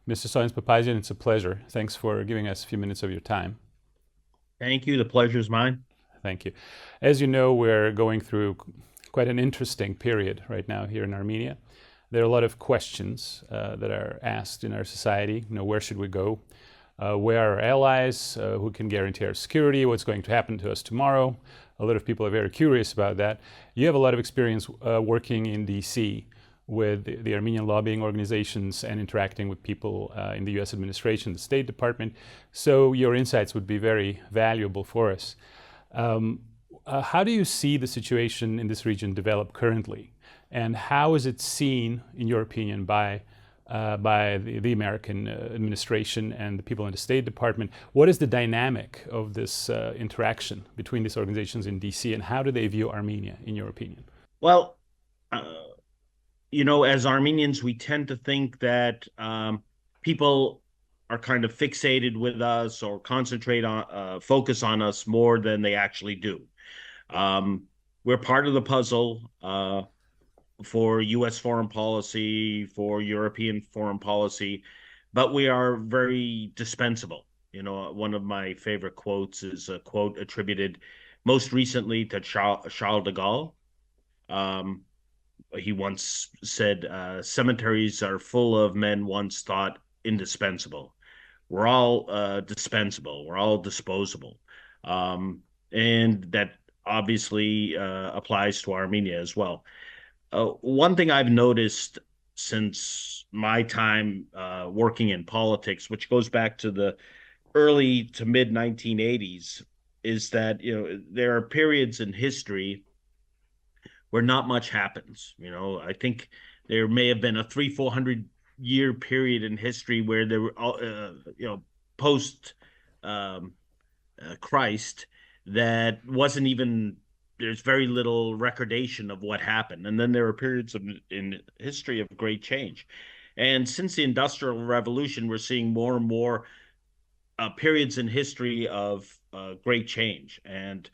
Mr. Science Papazian, it's a pleasure. Thanks for giving us a few minutes of your time. Thank you. The pleasure is mine. Thank you. As you know, we're going through quite an interesting period right now here in Armenia. There are a lot of questions that are asked in our society. Where should we go? Where are our allies? Who can guarantee our security? What's going to happen to us tomorrow? A lot of people are very curious about that. You have a lot of experience working in DC with the Armenian lobbying organizations and interacting with people in the US administration, the State Department. So your insights would be very valuable for us. How do you see the situation in this region develop currently? And how is it seen, in your opinion, by the American administration and the people in the State Department? What is the dynamic of this interaction between these organizations in DC, and how do they view Armenia, in your opinion? Well, as Armenians, we tend to think that people are kind of fixated with us or focus on us more than they actually do. We're part of the puzzle for US foreign policy, for European foreign policy, but we are very dispensable. One of my favorite quotes is a quote attributed most recently to Charles de Gaulle. He once said, cemeteries are full of men once thought indispensable. We're all dispensable. We're all disposable. And that obviously applies to Armenia as well. One thing I've noticed since my time working in politics, which goes back to the early to mid 1980s, is that there are periods in history where not much happens. I think there may have been a 400 year period in history where there were post Christ that wasn't even, there's very little recordation of what happened. And then there are periods in history of great change. And since the Industrial Revolution, we're seeing more and more periods in history of great change. And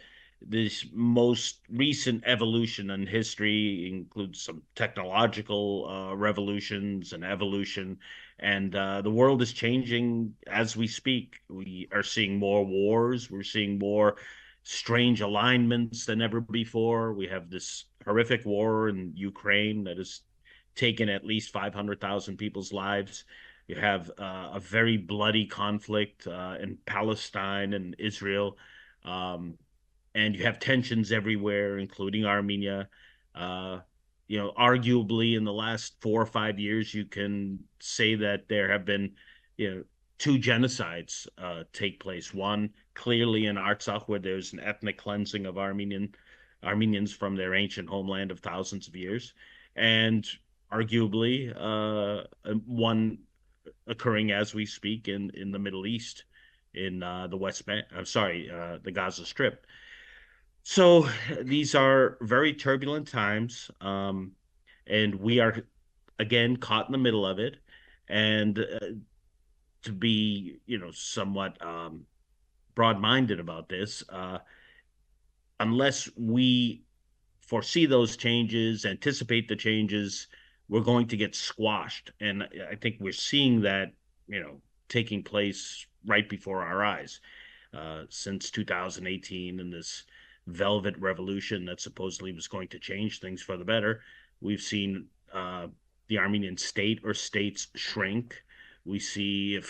this most recent evolution in history includes some technological revolutions and evolution. And the world is changing as we speak. We are seeing more wars. We're seeing more strange alignments than ever before. We have this horrific war in Ukraine that has taken at least 500,000 people's lives. You have a very bloody conflict in Palestine and Israel. And you have tensions everywhere, including Armenia. Arguably in the last 4 or 5 years, you can say that there have been, two genocides take place. One clearly in Artsakh, where there's an ethnic cleansing of Armenians from their ancient homeland of thousands of years, and arguably one occurring as we speak in the Middle East, in the West Bank. I'm sorry, the Gaza Strip. So these are very turbulent times, and we are again caught in the middle of it. And to be, somewhat broad-minded about this, unless we foresee those changes, anticipate the changes, we're going to get squashed. And I think we're seeing that, taking place right before our eyes since 2018, and this velvet revolution that supposedly was going to change things for the better. We've seen the Armenian state or states shrink. We see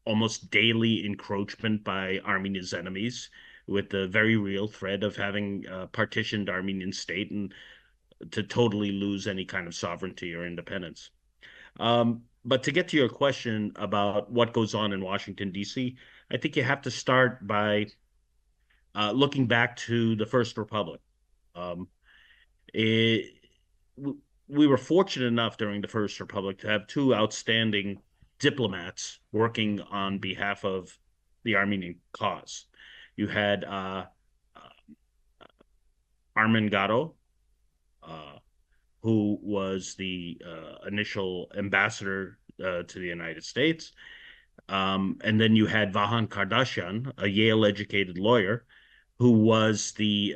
almost daily encroachment by Armenia's enemies, with the very real threat of having a partitioned Armenian state and to totally lose any kind of sovereignty or independence. But to get to your question about what goes on in Washington, D.C., I think you have to start by looking back to the First Republic. We were fortunate enough during the First Republic to have two outstanding diplomats working on behalf of the Armenian cause. You had Armen Garo, who was the initial ambassador to the United States. And then you had Vahan Kardashian, a Yale-educated lawyer, who was the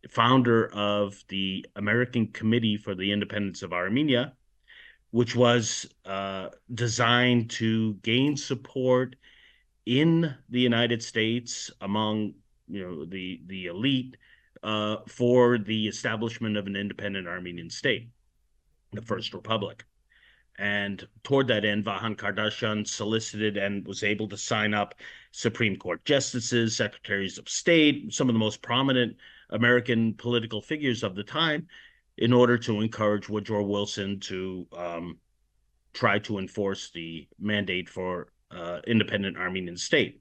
founder of the American Committee for the Independence of Armenia, which was designed to gain support in the United States among the elite for the establishment of an independent Armenian state, the First Republic. And toward that end, Vahan Kardashian solicited and was able to sign up Supreme Court justices, secretaries of state, some of the most prominent American political figures of the time, in order to encourage Woodrow Wilson to try to enforce the mandate for independent Armenian state.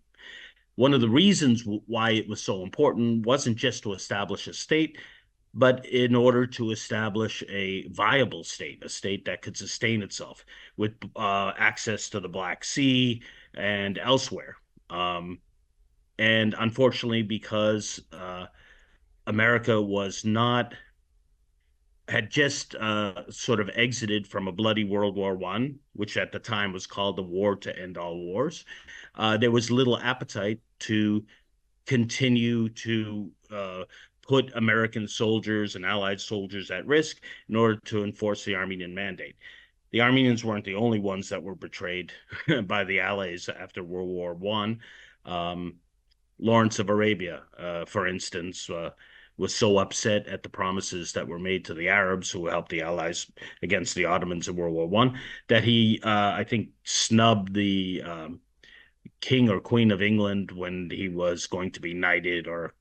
One of the reasons why it was so important wasn't just to establish a state, but in order to establish a viable state, a state that could sustain itself with access to the Black Sea and elsewhere. And unfortunately, because America had just sort of exited from a bloody World War I, which at the time was called the War to End All Wars, there was little appetite to continue to put American soldiers and Allied soldiers at risk in order to enforce the Armenian mandate. The Armenians weren't the only ones that were betrayed by the Allies after World War I. Lawrence of Arabia, for instance, was so upset at the promises that were made to the Arabs who helped the Allies against the Ottomans in World War I that he, I think, snubbed the King or Queen of England when he was going to be knighted or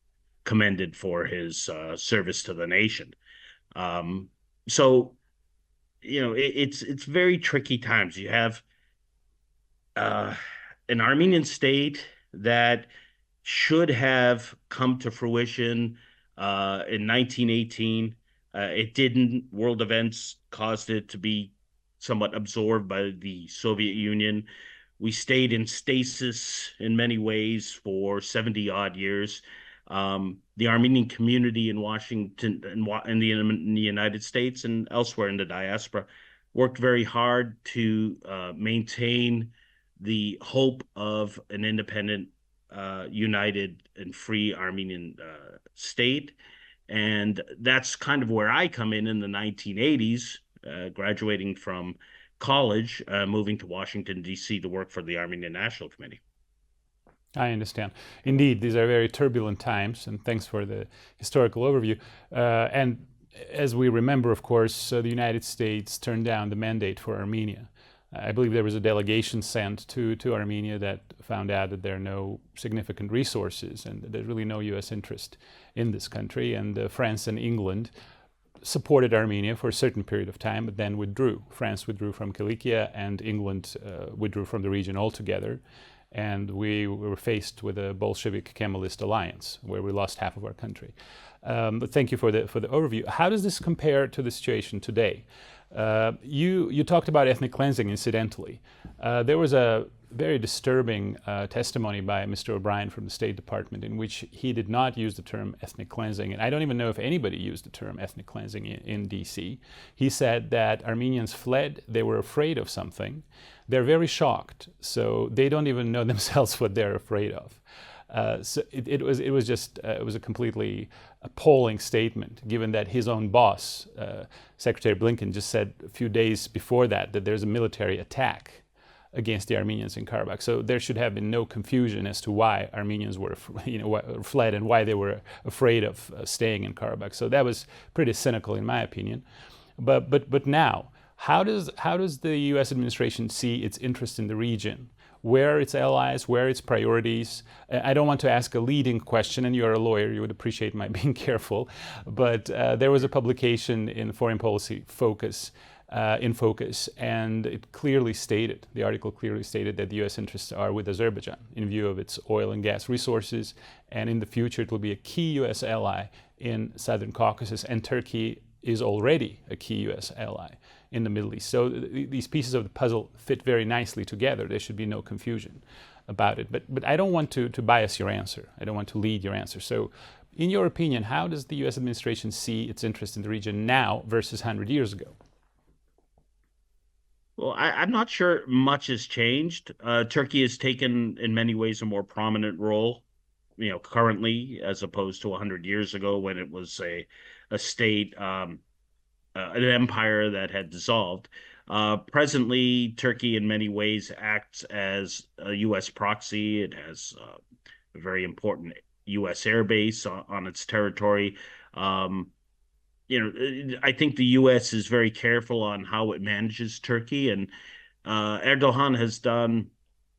commended for his service to the nation. So, it's very tricky times. You have an Armenian state that should have come to fruition in 1918. It didn't. World events caused it to be somewhat absorbed by the Soviet Union. We stayed in stasis in many ways for 70 odd years. The Armenian community in Washington and in the United States and elsewhere in the diaspora worked very hard to maintain the hope of an independent, united and free Armenian state. And that's kind of where I come in the 1980s, graduating from college, moving to Washington, D.C. to work for the Armenian National Committee. I understand. Indeed, these are very turbulent times, and thanks for the historical overview. And as we remember, of course, the United States turned down the mandate for Armenia. I believe there was a delegation sent to Armenia that found out that there are no significant resources and there's really no U.S. interest in this country. And France and England supported Armenia for a certain period of time, but then withdrew. France withdrew from Cilicia, and England withdrew from the region altogether. And we were faced with a Bolshevik-Kemalist alliance where we lost half of our country. But thank you for the overview. How does this compare to the situation today? You talked about ethnic cleansing, incidentally. There was a very disturbing testimony by Mr. O'Brien from the State Department in which he did not use the term ethnic cleansing. And I don't even know if anybody used the term ethnic cleansing in D.C. He said that Armenians fled, they were afraid of something. They're very shocked, so they don't even know themselves what they're afraid of. So it was a completely appalling statement, given that his own boss, Secretary Blinken, just said a few days before that there's a military attack against the Armenians in Karabakh. So there should have been no confusion as to why Armenians were, fled and why they were afraid of staying in Karabakh. So that was pretty cynical, in my opinion. But now, how does the U.S. administration see its interest in the region? Where are its allies? Where are its priorities? I don't want to ask a leading question, and you're a lawyer, you would appreciate my being careful. But there was a publication in Foreign Policy Focus, in Focus, and it clearly stated, the article clearly stated that the U.S. interests are with Azerbaijan in view of its oil and gas resources, and in the future it will be a key U.S. ally in Southern Caucasus, and Turkey is already a key U.S. ally in the Middle East. So these pieces of the puzzle fit very nicely together. There should be no confusion about it. But I don't want to bias your answer. I don't want to lead your answer. So in your opinion, how does the U.S. administration see its interest in the region now versus 100 years ago? Well, I'm not sure much has changed. Turkey has taken, in many ways, a more prominent role, currently, as opposed to 100 years ago when it was a state, an empire that had dissolved. Presently, Turkey in many ways acts as a U.S. proxy. It has a very important U.S. air base on its territory. Um, I think the U.S. is very careful on how it manages Turkey, and Erdogan has done.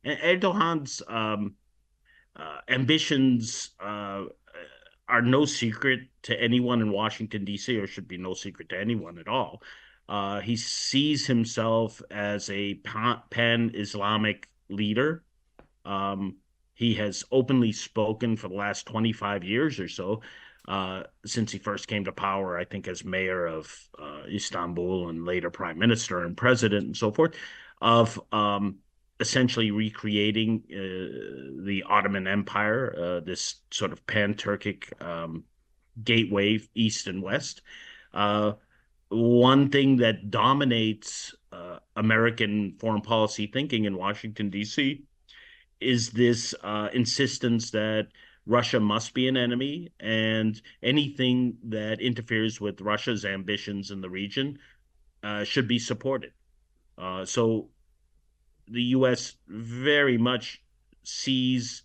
Erdogan's ambitions are no secret to anyone in Washington, D.C., or should be no secret to anyone at all. He sees himself as a pan Islamic leader. Um, he has openly spoken for the last 25 years or so, since he first came to power, I think, as mayor of Istanbul and later prime minister and president and so forth, of essentially recreating the Ottoman Empire, this sort of pan-Turkic gateway, east and west. Uh, One thing that dominates American foreign policy thinking in Washington, D.C. is this insistence that Russia must be an enemy, and anything that interferes with Russia's ambitions in the region should be supported. So the U.S. very much sees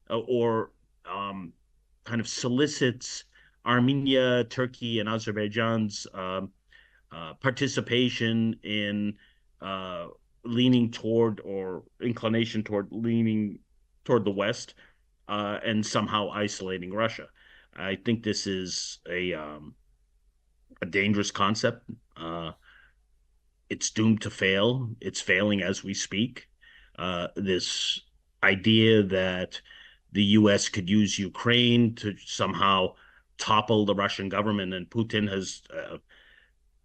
or kind of solicits Armenia, Turkey, and Azerbaijan's participation in leaning toward or inclination toward leaning toward the West and somehow isolating Russia. I think this is a dangerous concept. It's doomed to fail. It's failing as we speak. This idea that the U.S. could use Ukraine to somehow topple the Russian government, and Putin has,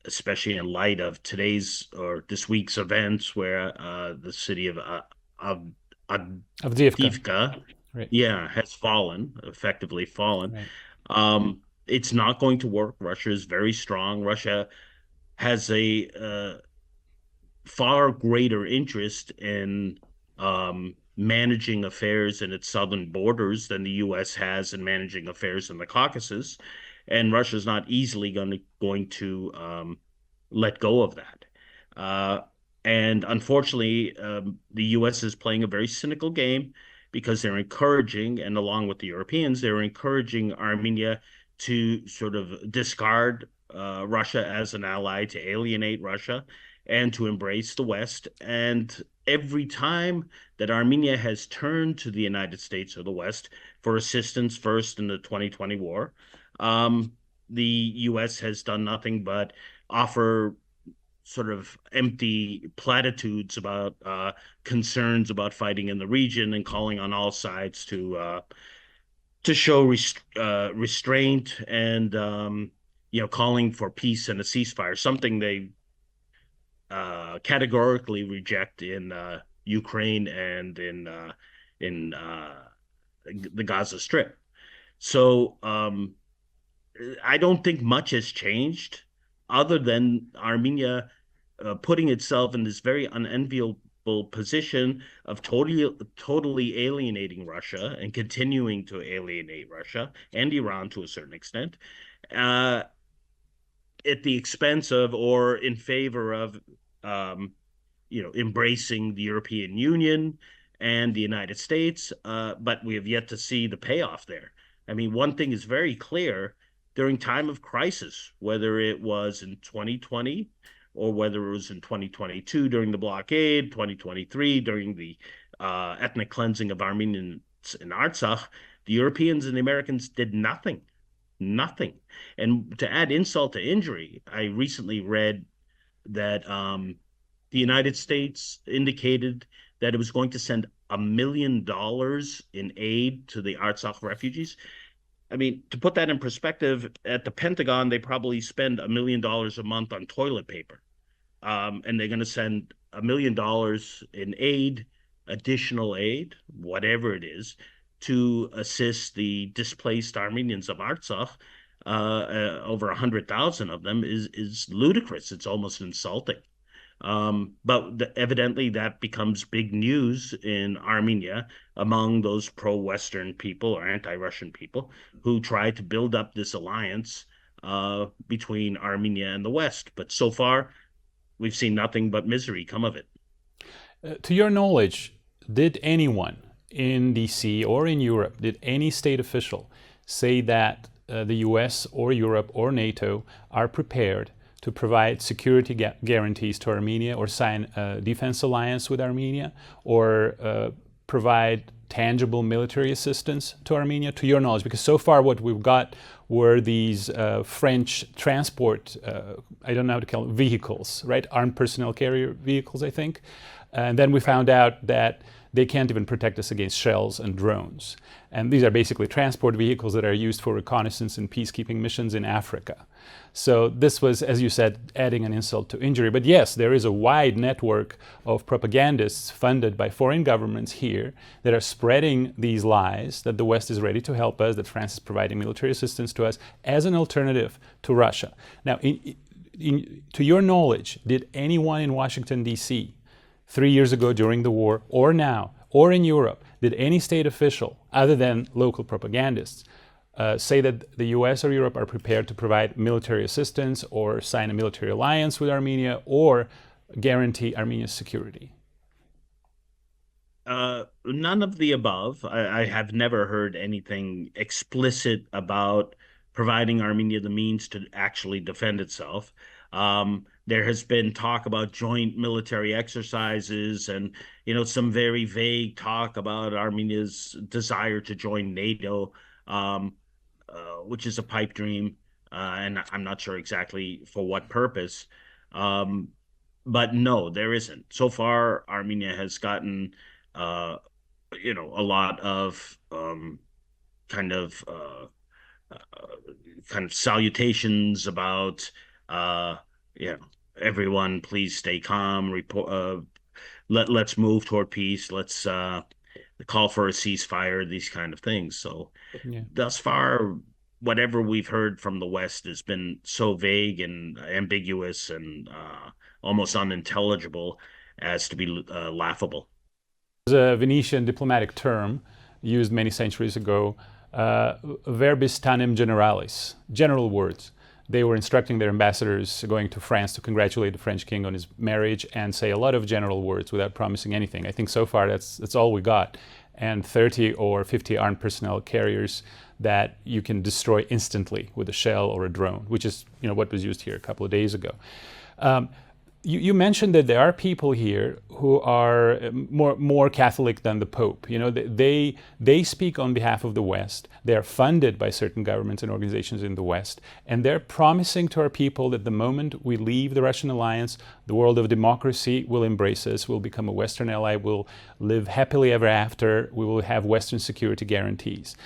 especially in light of today's or this week's events, where the city of Avdiivka. Avdiivka, Right. yeah, has fallen, effectively fallen. Right. It's not going to work. Russia is very strong. Russia has a far greater interest in managing affairs in its southern borders than the U.S. has in managing affairs in the Caucasus, and Russia's not easily going to let go of that. And unfortunately, the U.S. is playing a very cynical game because they're encouraging, and along with the Europeans, they're encouraging Armenia to sort of discard Russia as an ally, to alienate Russia, and to embrace the West. And every time that Armenia has turned to the United States or the West for assistance, first in the 2020 war, the U.S. has done nothing but offer sort of empty platitudes about concerns about fighting in the region, and calling on all sides to show restraint, and calling for peace and a ceasefire, something they categorically reject in Ukraine and in the Gaza Strip. So I don't think much has changed, other than Armenia putting itself in this very unenviable position of totally alienating Russia and continuing to alienate Russia and Iran to a certain extent, at the expense of or in favor of embracing the European Union and the United States, but we have yet to see the payoff there. I mean, one thing is very clear: during time of crisis, whether it was in 2020 or whether it was in 2022 during the blockade, 2023 during the ethnic cleansing of Armenians in Artsakh, the Europeans and the Americans did nothing. Nothing. And to add insult to injury, I recently read that the United States indicated that it was going to send $1 million in aid to the Artsakh refugees. I mean, to put that in perspective, at the Pentagon, they probably spend $1 million a month on toilet paper. And they're going to send $1 million in aid, additional aid, whatever it is, to assist the displaced Armenians of Artsakh. Over 100,000 of them is ludicrous. It's almost insulting. But evidently that becomes big news in Armenia among those pro-Western people or anti-Russian people who try to build up this alliance between Armenia and the West. But so far, we've seen nothing but misery come of it. To your knowledge, did anyone in DC or in Europe, did any state official say that the US or Europe or NATO are prepared to provide security guarantees to Armenia, or sign a defense alliance with Armenia, or provide tangible military assistance to Armenia, to your knowledge? Because so far what we've got were these French transport, I don't know how to call them, vehicles, right? Armed personnel carrier vehicles, I think. And then we found out that they can't even protect us against shells and drones. And these are basically transport vehicles that are used for reconnaissance and peacekeeping missions in Africa. So this was, as you said, adding an insult to injury. But yes, there is a wide network of propagandists funded by foreign governments here that are spreading these lies that the West is ready to help us, that France is providing military assistance to us as an alternative to Russia. Now, to your knowledge, did anyone in Washington, D.C., 3 years ago during the war, or now, or in Europe, did any state official, other than local propagandists, say that the US or Europe are prepared to provide military assistance or sign a military alliance with Armenia or guarantee Armenia's security? None of the above. I have never heard anything explicit about providing Armenia the means to actually defend itself. There has been talk about joint military exercises and, some very vague talk about Armenia's desire to join NATO, which is a pipe dream. And I'm not sure exactly for what purpose. But no, there isn't. So far, Armenia has gotten, uh, a lot of kind of kind of salutations about, uh, everyone, please stay calm. Report. Let's move toward peace. Let's call for a ceasefire. These kind of things. So, Yeah. thus far, whatever we've heard from the West has been so vague and ambiguous and almost unintelligible as to be laughable. There's a Venetian diplomatic term used many centuries ago, verbis tanem generalis, general words. They were instructing their ambassadors going to France to congratulate the French king on his marriage and say a lot of general words without promising anything. I think so far that's all we got. And 30 or 50 armed personnel carriers that you can destroy instantly with a shell or a drone, which is what was used here a couple of days ago. You mentioned that there are people here who are more Catholic than the Pope. They speak on behalf of the West. They are funded by certain governments and organizations in the West, and they're promising to our people that the moment we leave the Russian alliance, the world of democracy will embrace us. We'll become a Western ally. We'll live happily ever after. We will have Western security guarantees.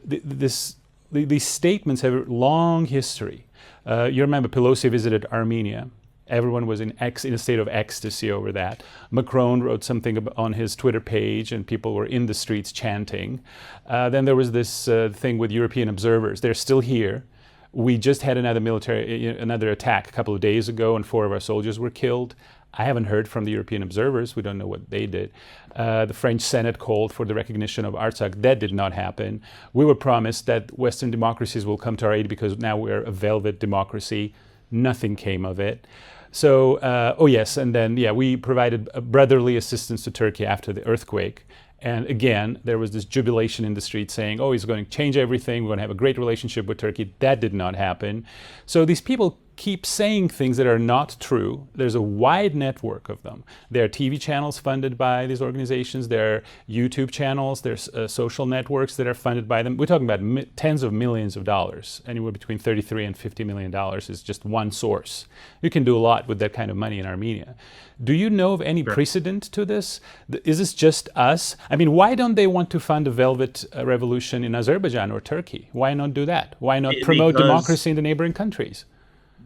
These statements have a long history. You remember Pelosi visited Armenia. Everyone was in a state of ecstasy over that. Macron wrote something on his Twitter page, and people were in the streets chanting. Then there was this thing with European observers. They're still here. We just had another attack a couple of days ago, and 4 of our soldiers were killed. I haven't heard from the European observers. We don't know what they did. The French Senate called for the recognition of Artsakh. That did not happen. We were promised that Western democracies will come to our aid because now we're a velvet democracy. Nothing came of it. So, and then, we provided brotherly assistance to Turkey after the earthquake. And again, there was this jubilation in the street saying, he's going to change everything. We're going to have a great relationship with Turkey. That did not happen. So these people keep saying things that are not true. There's a wide network of them. There are TV channels funded by these organizations. There are YouTube channels. There's social networks that are funded by them. We're talking about tens of millions of dollars. Anywhere between $33 and $50 million is just one source. You can do a lot with that kind of money in Armenia. Do you know of any precedent to this? Is this just us? I mean, why don't they want to fund a velvet revolution in Azerbaijan or Turkey? Why not do that? Why not promote democracy in the neighboring countries?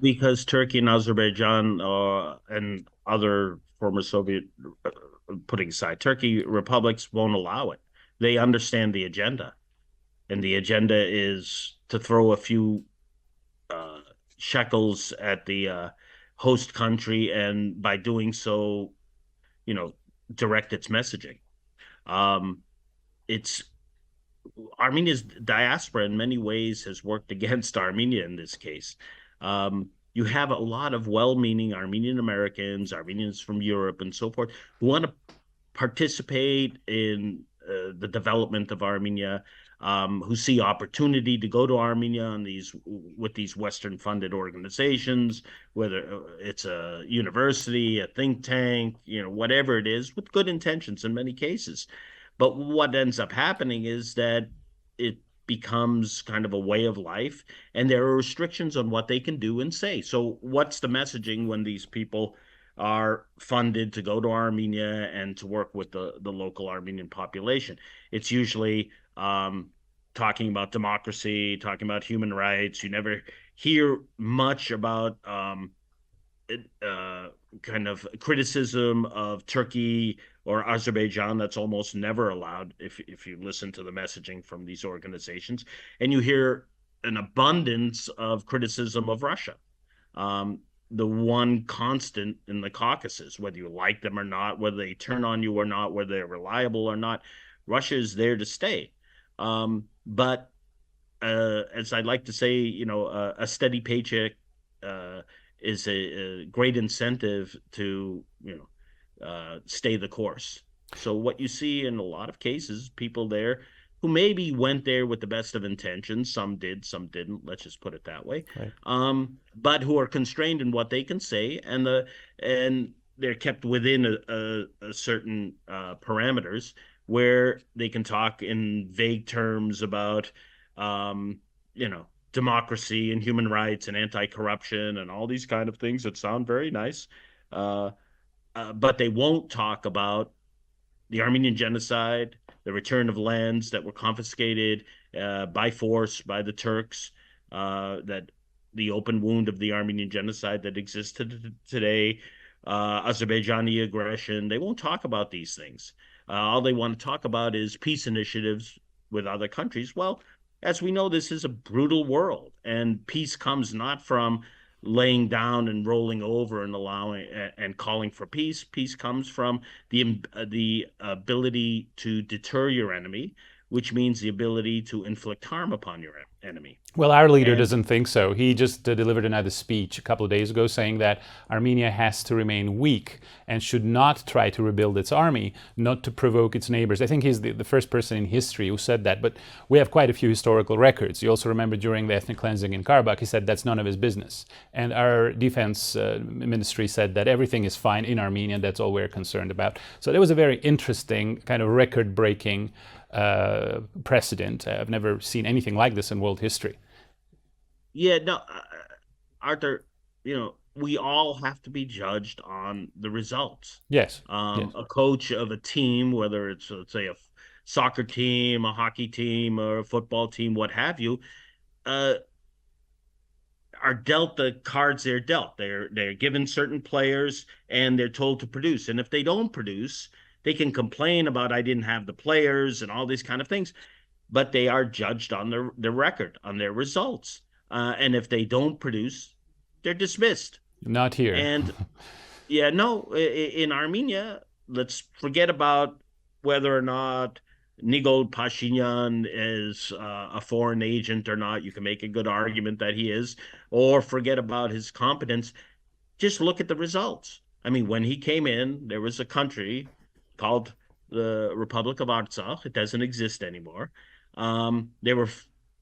Because Turkey and Azerbaijan and other former Soviet, putting aside Turkey, republics won't allow it. They understand the agenda, and the agenda is to throw a few shekels at the host country, and by doing so, direct its messaging. It's Armenia's diaspora in many ways has worked against Armenia in this case. you have a lot of well-meaning Armenian Americans, Armenians from Europe, and so forth, who want to participate in the development of Armenia, who see opportunity to go to Armenia on with these Western-funded organizations, whether it's a university, a think tank, whatever it is, with good intentions in many cases. But what ends up happening is that it becomes kind of a way of life, and there are restrictions on what they can do and say. So what's the messaging when these people are funded to go to Armenia and to work with the local Armenian population? It's usually talking about democracy, talking about human rights. You never hear much about kind of criticism of Turkey or Azerbaijan. That's almost never allowed if you listen to the messaging from these organizations. And you hear an abundance of criticism of Russia. The one constant in the Caucasus, whether you like them or not, whether they turn on you or not, whether they're reliable or not, Russia is there to stay. But as I'd like to say, a steady paycheck is a great incentive to, stay the course. So what you see in a lot of cases, people there who maybe went there with the best of intentions, some did, some didn't, let's just put it that way, right. But who are constrained in what they can say, and they're kept within a certain parameters where they can talk in vague terms about, democracy and human rights and anti-corruption and all these kind of things that sound very nice. But they won't talk about the Armenian genocide, the return of lands that were confiscated by force by the Turks, that the open wound of the Armenian genocide that exists today, Azerbaijani aggression. They won't talk about these things. All they want to talk about is peace initiatives with other countries. Well, as we know, this is a brutal world, and peace comes not from laying down and rolling over and allowing and calling for peace. Peace comes from the ability to deter your enemy, which means the ability to inflict harm upon your enemy. Well, our leader doesn't think so. He just delivered another speech a couple of days ago saying that Armenia has to remain weak and should not try to rebuild its army, not to provoke its neighbors. I think he's the first person in history who said that, but we have quite a few historical records. You also remember during the ethnic cleansing in Karabakh, he said that's none of his business. And our defense ministry said that everything is fine in Armenia, that's all we're concerned about. So there was a very interesting, kind of record-breaking precedent. I've never seen anything like this in world history. Yeah, no, Arthur, we all have to be judged on the results. Yes. Yes. A coach of a team, whether it's, let's say, a soccer team, a hockey team, or a football team, what have you, are dealt the cards they're dealt. They're given certain players and they're told to produce. And if they don't produce, they can complain about I didn't have the players and all these kind of things, but they are judged on their record, on their results. And if they don't produce, they're dismissed. Not here. And yeah, no, in Armenia, let's forget about whether or not Nikol Pashinyan is a foreign agent or not. You can make a good argument that he is, or forget about his competence. Just look at the results. I mean, when he came in, there was a country called the Republic of Artsakh. It doesn't exist anymore. There were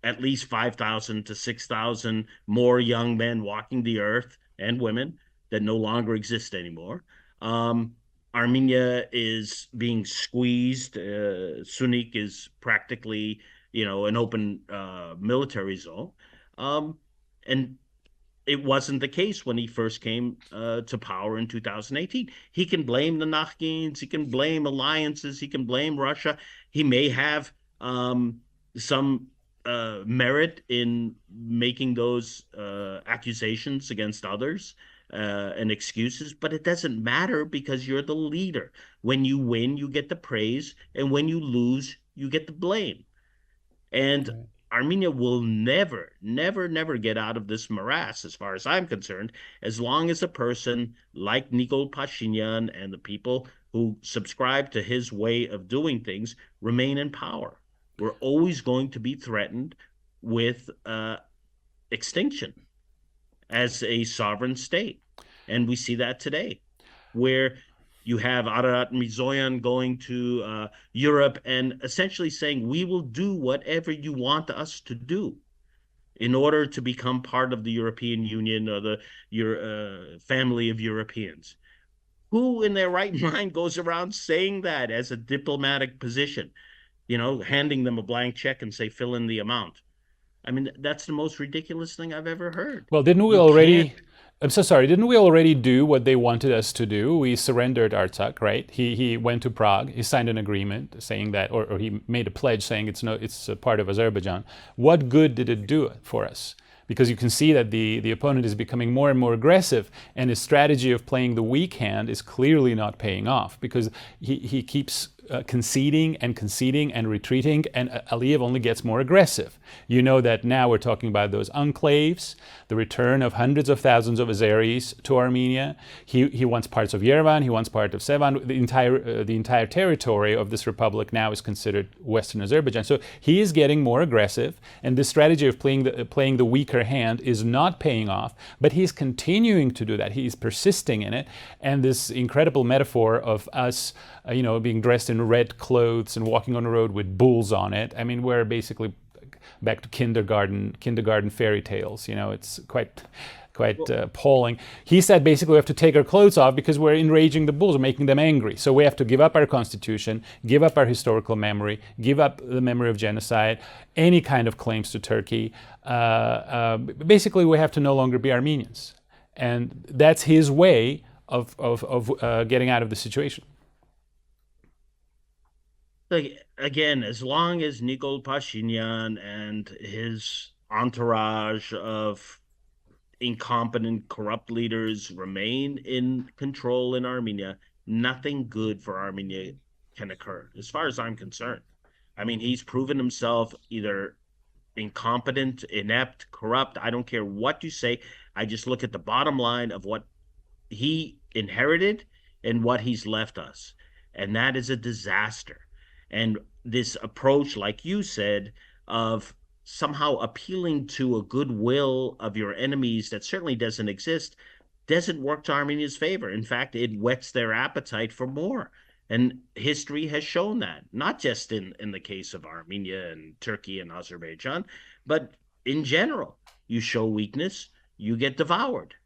at least 5,000 to 6,000 more young men walking the earth, and women, that no longer exist anymore. Armenia is being squeezed. Sunik is practically, an open military zone. And it wasn't the case when he first came to power in 2018. He can blame the Nakhins, he can blame alliances, he can blame Russia. He may have some merit in making those accusations against others and excuses, but it doesn't matter because you're the leader. When you win, you get the praise, and when you lose, you get the blame. And right. Armenia will never, never, never get out of this morass, as far as I'm concerned, as long as a person like Nikol Pashinyan and the people who subscribe to his way of doing things remain in power. We're always going to be threatened with extinction. as a sovereign state. And we see that today, where you have Ararat Mirzoyan going to Europe and essentially saying, we will do whatever you want us to do in order to become part of the European Union or your family of Europeans. Who in their right mind goes around saying that as a diplomatic position, handing them a blank check and say, fill in the amount? I mean, that's the most ridiculous thing I've ever heard. Well, didn't we You already? can't. I'm so sorry. Didn't we already do what they wanted us to do? We surrendered Artsakh, right? He went to Prague. He signed an agreement saying that, or he made a pledge saying it's a part of Azerbaijan. What good did it do for us? Because you can see that the opponent is becoming more and more aggressive, and his strategy of playing the weak hand is clearly not paying off because he keeps conceding and retreating, and Aliyev only gets more aggressive. You know that now we're talking about those enclaves, the return of hundreds of thousands of Azeris to Armenia. He wants parts of Yerevan, he wants part of Sevan. The entire territory of this republic now is considered Western Azerbaijan. So he is getting more aggressive, and this strategy of playing the weaker hand is not paying off, but he's continuing to do that. He's persisting in it, and this incredible metaphor of us being dressed in red clothes and walking on the road with bulls on it. I mean, we're basically back to kindergarten fairy tales. It's quite appalling. He said basically we have to take our clothes off because we're enraging the bulls, we're making them angry. So we have to give up our constitution, give up our historical memory, give up the memory of genocide, any kind of claims to Turkey. Basically, we have to no longer be Armenians, and that's his way of getting out of the situation. Like, again, as long as Nikol Pashinyan and his entourage of incompetent, corrupt leaders remain in control in Armenia, nothing good for Armenia can occur, as far as I'm concerned. I mean, he's proven himself either incompetent, inept, corrupt. I don't care what you say. I just look at the bottom line of what he inherited and what he's left us. And that is a disaster. And this approach, like you said, of somehow appealing to a goodwill of your enemies that certainly doesn't exist, doesn't work to Armenia's favor. In fact, it whets their appetite for more. And history has shown that, not just in the case of Armenia and Turkey and Azerbaijan, but in general. You show weakness, you get devoured.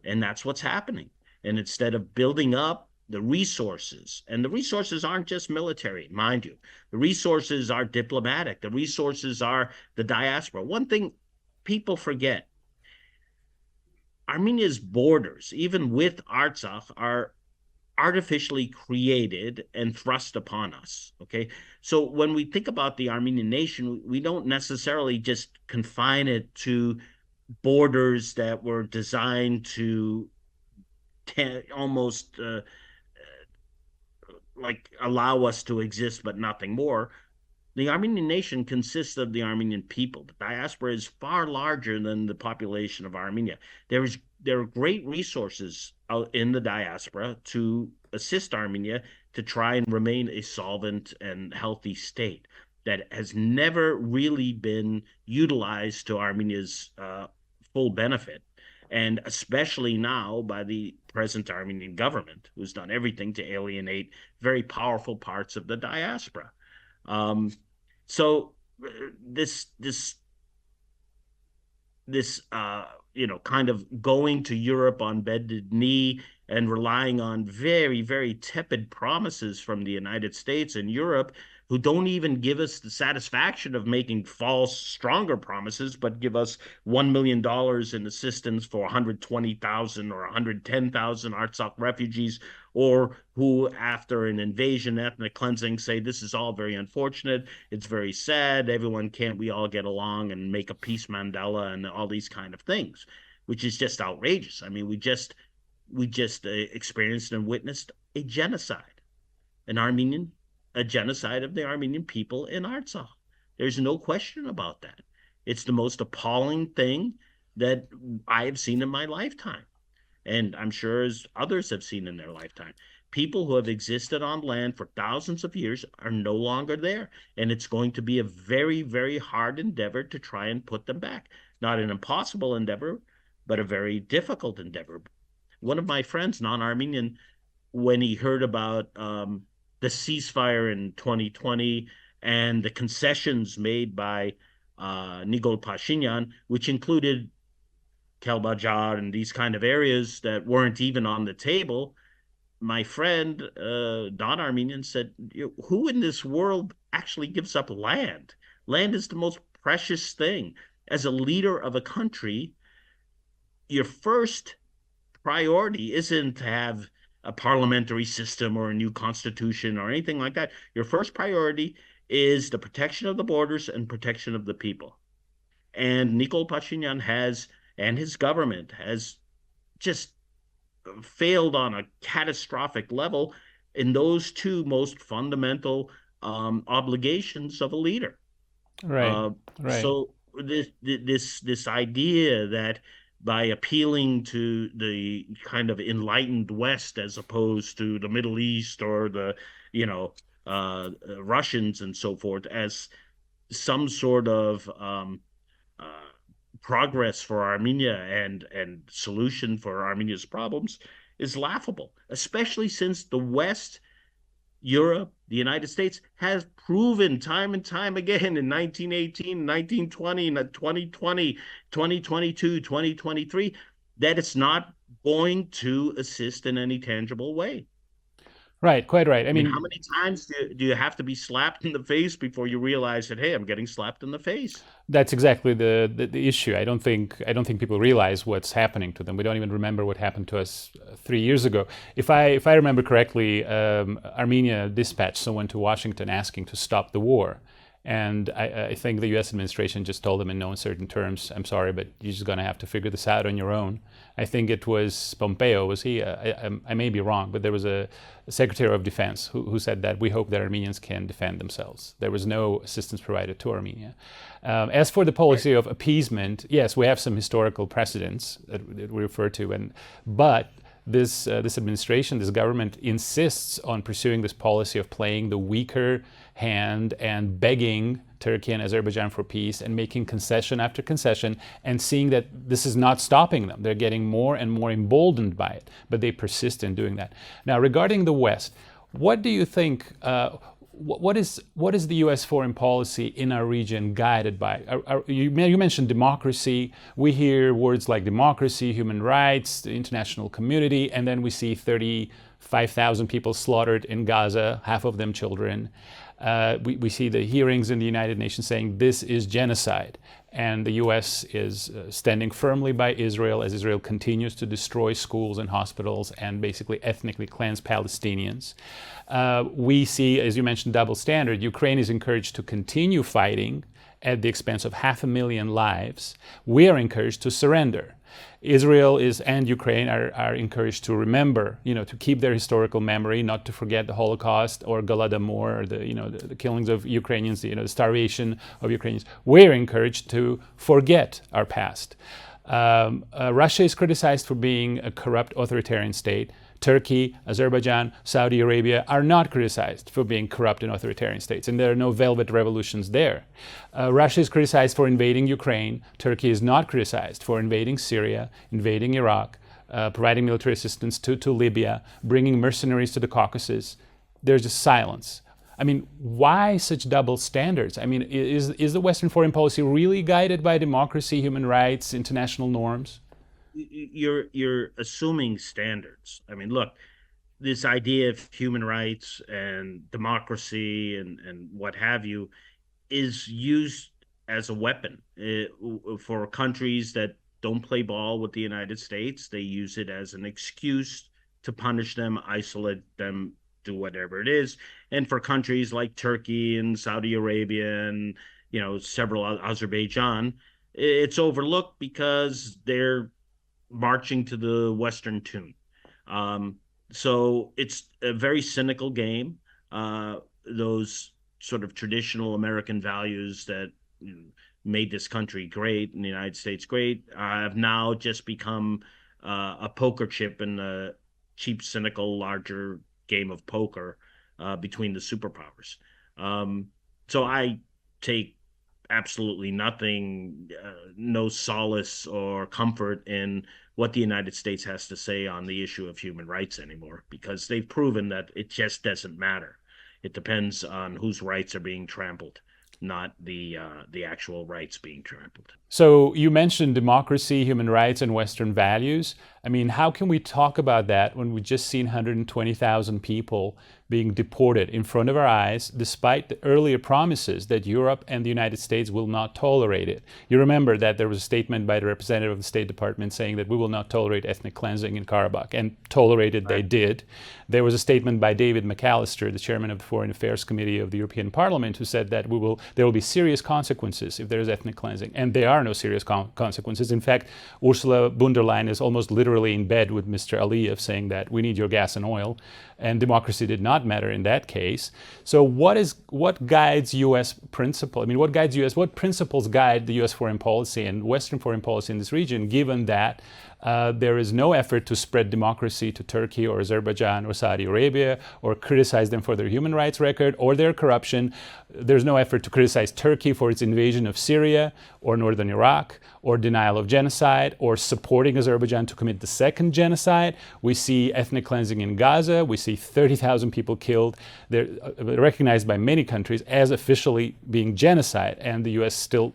And that's what's happening. And instead of building up the resources, and the resources aren't just military, mind you, the resources are diplomatic, the resources are the diaspora. One thing people forget, Armenia's borders, even with Artsakh, are artificially created and thrust upon us. Okay. So when we think about the Armenian nation, we don't necessarily just confine it to borders that were designed to almost like allow us to exist, but nothing more. The Armenian nation consists of the Armenian people. The diaspora is far larger than the population of Armenia. There are great resources in the diaspora to assist Armenia to try and remain a solvent and healthy state that has never really been utilized to Armenia's full benefit. And especially now by the present Armenian government, who's done everything to alienate very powerful parts of the diaspora. So this kind of going to Europe on bended knee and relying on very, very tepid promises from the United States and Europe, who don't even give us the satisfaction of making false, stronger promises, but give us $1 million in assistance for 120,000 or 110,000 Artsakh refugees, or who, after an invasion, ethnic cleansing, say this is all very unfortunate, it's very sad, we all get along and make a peace mandala and all these kind of things, which is just outrageous. I mean, we just experienced and witnessed a genocide, a genocide of the Armenian people in Artsakh. There's no question about that. It's the most appalling thing that I have seen in my lifetime. And I'm sure as others have seen in their lifetime. People who have existed on land for thousands of years are no longer there. And it's going to be a very, very hard endeavor to try and put them back. Not an impossible endeavor, but a very difficult endeavor. One of my friends, non-Armenian, when he heard about the ceasefire in 2020 and the concessions made by Nikol Pashinyan, which included Kelbajar and these kind of areas that weren't even on the table, my friend, non-Armenian, said, "Who in this world actually gives up land? Land is the most precious thing. As a leader of a country, your first priority isn't to have a parliamentary system or a new constitution or anything like that. Your first priority is the protection of the borders and protection of the people." And Nikol Pashinyan has, and his government has just failed on a catastrophic level in those two most fundamental obligations of a leader. Right, right. So this idea that by appealing to the kind of enlightened West as opposed to the Middle East or the Russians and so forth as some sort of uh, progress for Armenia and solution for Armenia's problems is laughable, especially since the West, Europe, the United States has proven time and time again in 1918, 1920, 2020, 2022, 2023 that it's not going to assist in any tangible way. Right, quite right. I I mean, how mean, many times do you have to be slapped in the face before you realize that, hey, I'm getting slapped in the face? that's exactly the issue. I don't think people realize what's happening to them. We don't even remember what happened to us 3 years ago. If I remember correctly, Armenia dispatched someone to Washington asking to stop the war, and I think the U.S. administration just told them in no uncertain terms, "I'm sorry, but you're just going to have to figure this out on your own." I think it was Pompeo, was he? I may be wrong, but there was a Secretary of Defense who said that we hope that Armenians can defend themselves. There was no assistance provided to Armenia. As for the policy of appeasement, yes, we have some historical precedents that we refer to, but this administration, this government insists on pursuing this policy of playing the weaker hand and begging Turkey and Azerbaijan for peace and making concession after concession and seeing that this is not stopping them. They're getting more and more emboldened by it, but they persist in doing that. Now, regarding the West, what do you think? What is the U.S. foreign policy in our region guided by? You mentioned democracy. We hear words like democracy, human rights, the international community, and then we see 35,000 people slaughtered in Gaza, half of them children. We see the hearings in the United Nations saying this is genocide. And the U.S. is standing firmly by Israel as Israel continues to destroy schools and hospitals and basically ethnically cleanse Palestinians. We see, as you mentioned, double standard. Ukraine is encouraged to continue fighting at the expense of 500,000 lives. We are encouraged to surrender. Israel and Ukraine are encouraged to remember, to keep their historical memory, not to forget the Holocaust or Goladomor or the killings of Ukrainians, the starvation of Ukrainians. We're encouraged to forget our past. Russia is criticized for being a corrupt authoritarian state. Turkey, Azerbaijan, Saudi Arabia are not criticized for being corrupt and authoritarian states, and there are no velvet revolutions there. Russia is criticized for invading Ukraine. Turkey is not criticized for invading Syria, invading Iraq, providing military assistance to Libya, bringing mercenaries to the Caucasus. There's just silence. I mean, why such double standards? I mean, is the Western foreign policy really guided by democracy, human rights, international norms? You're assuming standards. I mean, look, this idea of human rights and democracy and what have you is used as a weapon for countries that don't play ball with the United States. They use it as an excuse to punish them, isolate them, do whatever it is. And for countries like Turkey and Saudi Arabia and several Azerbaijan, it's overlooked because they're marching to the Western tune. So it's a very cynical game. Those sort of traditional American values that made this country great and the United States great have now just become a poker chip in the cheap, cynical, larger game of poker between the superpowers. So I take absolutely nothing, no solace or comfort in what the United States has to say on the issue of human rights anymore, because they've proven that it just doesn't matter. It depends on whose rights are being trampled, not the actual rights being trampled. So you mentioned democracy, human rights, and Western values. I mean, how can we talk about that when we've just seen 120,000 people being deported in front of our eyes, despite the earlier promises that Europe and the United States will not tolerate it? You remember that there was a statement by the representative of the State Department saying that we will not tolerate ethnic cleansing in Karabakh, and tolerated they did. There was a statement by David McAllister, the chairman of the Foreign Affairs Committee of the European Parliament, who said that there will be serious consequences if there is ethnic cleansing, and there are no serious consequences. In fact, Ursula von der Leyen is almost literally in bed with Mr. Aliyev, saying that we need your gas and oil, and democracy did not matter in that case. So what guides U.S. principle? I mean, what principles guide the U.S. foreign policy and Western foreign policy in this region, given that there is no effort to spread democracy to Turkey or Azerbaijan or Saudi Arabia, or criticize them for their human rights record or their corruption? There's no effort to criticize Turkey for its invasion of Syria or northern Iraq, or denial of genocide, or supporting Azerbaijan to commit the second genocide. We see ethnic cleansing in Gaza. We see 30,000 people killed. They're recognized by many countries as officially being genocide, and the U.S. still,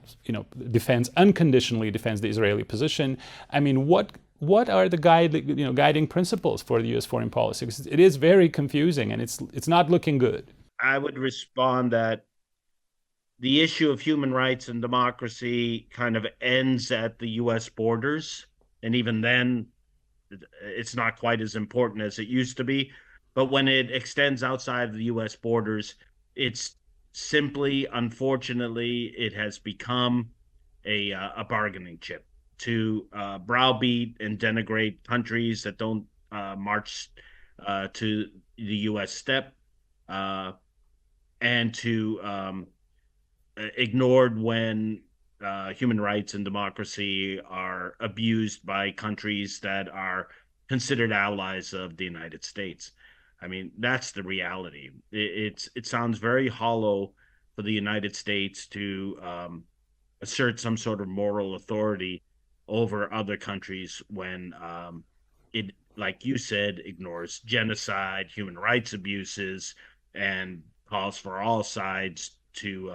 unconditionally defends the Israeli position. I mean, what are the guiding principles for the U.S. foreign policy? Because it is very confusing, and it's not looking good. I would respond that the issue of human rights and democracy kind of ends at the U.S. borders, and even then, it's not quite as important as it used to be. But when it extends outside of the U.S. borders, it's simply, unfortunately, it has become a bargaining chip to browbeat and denigrate countries that don't march to the U.S. step, and to ignored when human rights and democracy are abused by countries that are considered allies of the United States. I mean, that's the reality. It sounds very hollow for the United States to assert some sort of moral authority over other countries when it, like you said, ignores genocide, human rights abuses, and calls for all sides to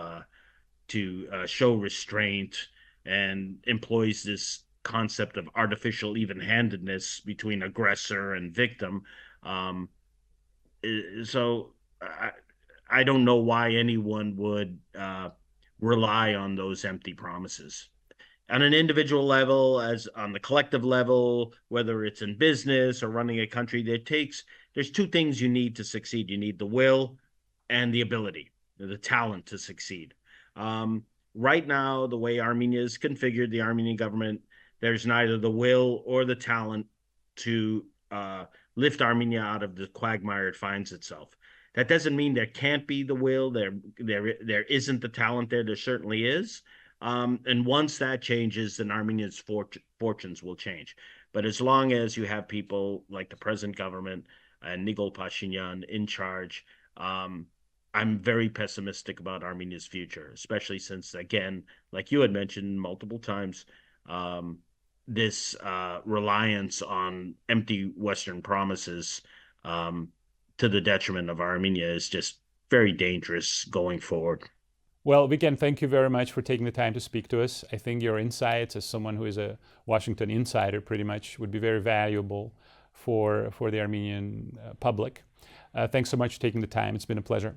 show restraint, and employs this concept of artificial even-handedness between aggressor and victim. So I don't know why anyone would rely on those empty promises. On an individual level, as on the collective level, whether it's in business or running a country, there's two things you need to succeed. You need the will and the ability, the talent to succeed. Right now, the way Armenia is configured, the Armenian government, there's neither the will or the talent to lift Armenia out of the quagmire it finds itself. That doesn't mean there can't be the will. There isn't the talent there. There certainly is. And once that changes, then Armenia's fortunes will change. But as long as you have people like the present government and Nikol Pashinyan in charge, I'm very pessimistic about Armenia's future, especially since, again, like you had mentioned multiple times, this reliance on empty Western promises to the detriment of Armenia is just very dangerous going forward. Well, Viken, thank you very much for taking the time to speak to us. I think your insights, as someone who is a Washington insider pretty much, would be very valuable for the Armenian public. Thanks so much for taking the time. It's been a pleasure.